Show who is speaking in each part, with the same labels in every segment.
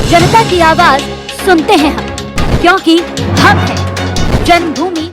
Speaker 1: जनता की आवाज सुनते हैं हम, क्योंकि हम हैं जन्मभूमि।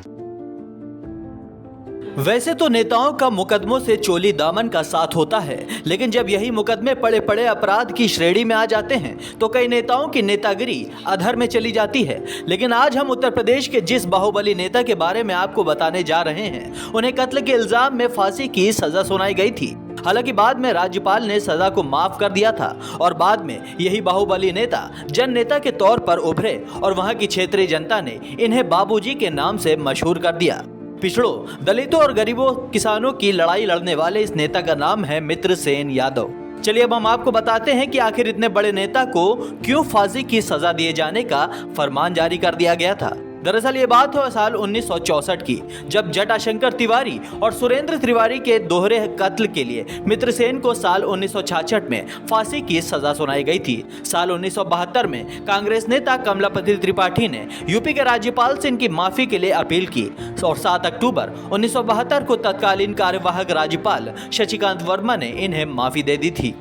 Speaker 2: वैसे तो नेताओं का मुकदमों से चोली दामन का साथ होता है, लेकिन जब यही मुकदमे पड़े पड़े अपराध की श्रेणी में आ जाते हैं तो कई नेताओं की नेतागिरी अधर में चली जाती है। लेकिन आज हम उत्तर प्रदेश के जिस बाहुबली नेता के बारे में आपको बताने जा रहे हैं, उन्हें कत्ल के इल्जाम में फांसी की सजा सुनाई गई थी। हालांकि बाद में राज्यपाल ने सजा को माफ कर दिया था और बाद में यही बाहुबली नेता जन नेता के तौर पर उभरे और वहां की क्षेत्रीय जनता ने इन्हें बाबूजी के नाम से मशहूर कर दिया। पिछड़ों, दलितों और गरीबों किसानों की लड़ाई लड़ने वाले इस नेता का नाम है मित्रसेन यादव। चलिए अब हम आपको बताते हैं कि आखिर इतने बड़े नेता को क्यों फांसी की सजा दिए जाने का फरमान जारी कर दिया गया था। दरअसल ये बात है साल 1964 की, जब जटाशंकर तिवारी और सुरेंद्र तिवारी के दोहरे कत्ल के लिए मित्रसेन को साल 1966 में फांसी की सजा सुनाई गई थी। साल 1972 में कांग्रेस नेता कमलापति त्रिपाठी ने यूपी के राज्यपाल से इनकी माफी के लिए अपील की और 7 अक्टूबर 1972 को तत्कालीन कार्यवाहक राज्यपाल शशिकांत वर्मा ने इन्हें माफी दे दी थी।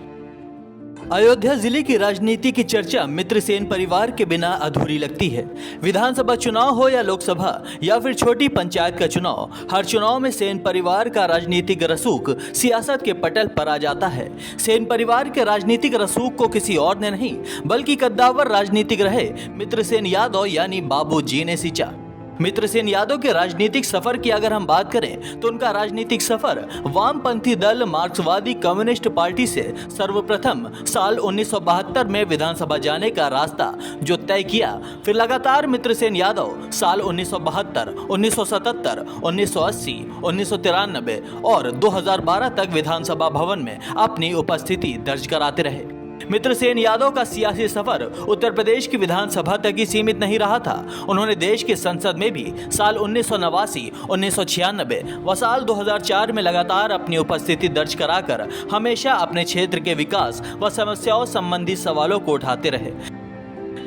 Speaker 2: अयोध्या जिले की राजनीति की चर्चा मित्रसेन परिवार के बिना अधूरी लगती है। विधानसभा चुनाव हो या लोकसभा या फिर छोटी पंचायत का चुनाव, हर चुनाव में सेन परिवार का राजनीतिक रसूख सियासत के पटल पर आ जाता है। सेन परिवार के राजनीतिक रसूख को किसी और ने नहीं बल्कि कद्दावर राजनीतिक रहे मित्रसेन यादव यानी बाबूजी ने सींचा। मित्रसेन यादव के राजनीतिक सफर की अगर हम बात करें तो उनका राजनीतिक सफर वामपंथी दल मार्क्सवादी कम्युनिस्ट पार्टी से सर्वप्रथम साल 1972 में विधानसभा जाने का रास्ता जो तय किया, फिर लगातार मित्रसेन यादव साल 1972, 1977, 1980, 1993 और 2012 तक विधानसभा भवन में अपनी उपस्थिति दर्ज कराते रहे। मित्रसेन यादव का सियासी सफर उत्तर प्रदेश की विधानसभा तक ही सीमित नहीं रहा था। उन्होंने देश की संसद में भी साल 1989, 1996 व साल 2004 में लगातार अपनी उपस्थिति दर्ज कराकर हमेशा अपने क्षेत्र के विकास व समस्याओं संबंधी सवालों को उठाते रहे।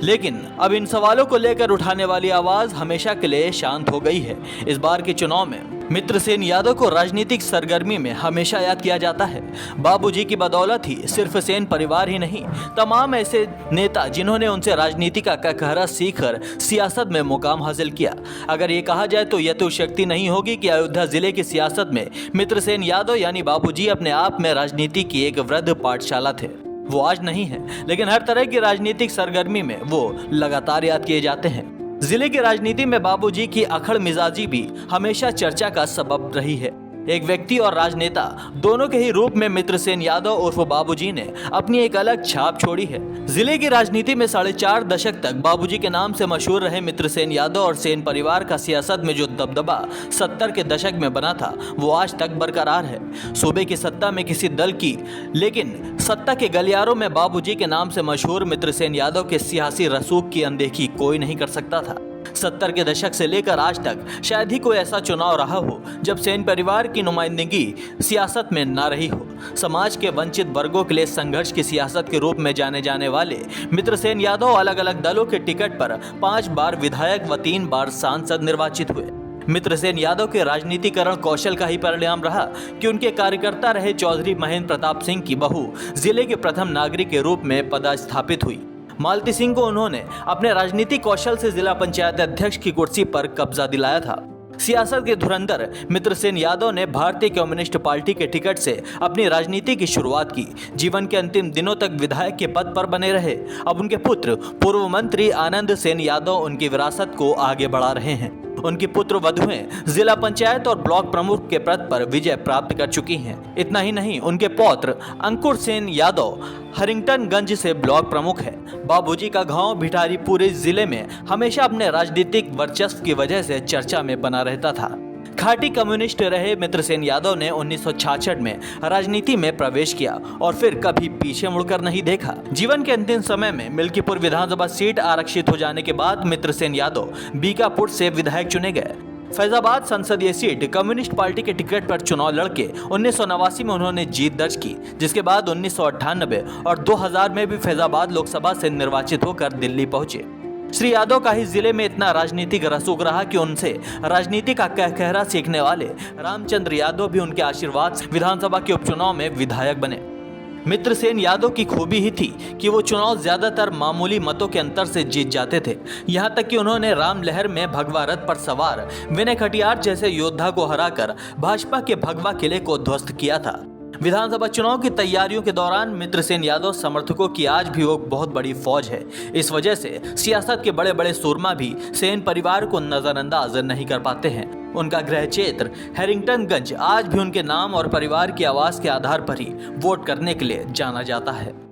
Speaker 2: लेकिन अब इन सवालों को लेकर उठाने वाली आवाज हमेशा के लिए शांत हो गई है। इस बार के चुनाव में मित्रसेन यादव को राजनीतिक सरगर्मी में हमेशा याद किया जाता है। बाबूजी की बदौलत ही सिर्फ सेन परिवार ही नहीं, तमाम ऐसे नेता जिन्होंने उनसे राजनीति का कहरा सीखकर सियासत में मुकाम हासिल किया। अगर ये कहा जाए तो यह तो शक्ति नहीं होगी कि अयोध्या जिले की सियासत में मित्रसेन यादव यानी बाबूजी अपने आप में राजनीति की एक वृद्ध पाठशाला थे। वो आज नहीं है, लेकिन हर तरह की राजनीतिक सरगर्मी में वो लगातार याद किए जाते हैं। जिले की राजनीति में बाबूजी की अखड़ मिजाजी भी हमेशा चर्चा का सबब रही है। एक व्यक्ति और राजनेता दोनों के ही रूप में मित्रसेन यादव उर्फ बाबूजी ने अपनी एक अलग छाप छोड़ी है। जिले की राजनीति में 4.5 दशक तक बाबूजी के नाम से मशहूर रहे मित्रसेन यादव और सेन परिवार का सियासत में जो दबदबा 70 के दशक में बना था वो आज तक बरकरार है। सूबे की सत्ता में किसी दल की, लेकिन सत्ता के गलियारों में बाबूजी के नाम से मशहूर मित्रसेन यादव के सियासी रसूख की अनदेखी कोई नहीं कर सकता था। 70 के दशक से लेकर आज तक शायद ही कोई ऐसा चुनाव रहा हो जब सेन परिवार की नुमाइंदगी सियासत में ना रही हो। समाज के वंचित वर्गों के लिए संघर्ष की सियासत के रूप में जाने जाने वाले मित्रसेन यादव अलग अलग दलों के टिकट पर 5 बार विधायक व 3 बार सांसद निर्वाचित हुए। मित्रसेन यादव के राजनीतिकरण कौशल का ही परिणाम रहा कि उनके कार्यकर्ता रहे चौधरी महेंद्र प्रताप सिंह की बहू जिले के प्रथम नागरिक के रूप में पदस्थापित हुई। मालती सिंह को उन्होंने अपने राजनीतिक कौशल से जिला पंचायत अध्यक्ष की कुर्सी पर कब्जा दिलाया था। सियासत के धुरंधर मित्रसेन यादव ने भारतीय कम्युनिस्ट पार्टी के टिकट से अपनी राजनीति की शुरुआत की। जीवन के अंतिम दिनों तक विधायक के पद पर बने रहे। अब उनके पुत्र पूर्व मंत्री आनंद सेन यादव उनकी विरासत को आगे बढ़ा रहे हैं। उनकी पुत्र वधुएं जिला पंचायत और ब्लॉक प्रमुख के पद पर विजय प्राप्त कर चुकी हैं। इतना ही नहीं, उनके पौत्र अंकुर सेन यादव हरिंगटनगंज से ब्लॉक प्रमुख है। बाबूजी का गांव भिठारी पूरे जिले में हमेशा अपने राजनीतिक वर्चस्व की वजह से चर्चा में बना रहता था। खाटी कम्युनिस्ट रहे मित्रसेन यादव ने 1966 में राजनीति में प्रवेश किया और फिर कभी पीछे मुड़कर नहीं देखा। जीवन के अंतिम समय में मिल्कीपुर विधानसभा सीट आरक्षित हो जाने के बाद मित्रसेन यादव बीकापुर से विधायक चुने गए। फैजाबाद संसदीय सीट कम्युनिस्ट पार्टी के टिकट पर चुनाव लड़के 1989 में उन्होंने जीत दर्ज की, जिसके बाद 1998 और 2000 में भी फैजाबाद लोकसभा से निर्वाचित होकर दिल्ली पहुंचे। श्री यादव का ही जिले में इतना राजनीतिक रसूख रहा कि उनसे राजनीति का कहकहरा सीखने वाले रामचंद्र यादव भी उनके आशीर्वाद से विधानसभा के उपचुनाव में विधायक बने। मित्रसेन यादव की खूबी ही थी कि वो चुनाव ज्यादातर मामूली मतों के अंतर से जीत जाते थे। यहाँ तक कि उन्होंने राम लहर में भगवा रथ पर सवार विनय खटियार जैसे योद्धा को हराकर भाजपा के भगवा किले को ध्वस्त किया था। विधानसभा चुनाव की तैयारियों के दौरान मित्रसेन यादव समर्थकों की आज भी वो बहुत बड़ी फौज है। इस वजह से सियासत के बड़े बड़े सूरमा भी सेन परिवार को नजरअंदाज नहीं कर पाते हैं। उनका गृह क्षेत्र हैरिंगटनगंज आज भी उनके नाम और परिवार की आवाज के आधार पर ही वोट करने के लिए जाना जाता है।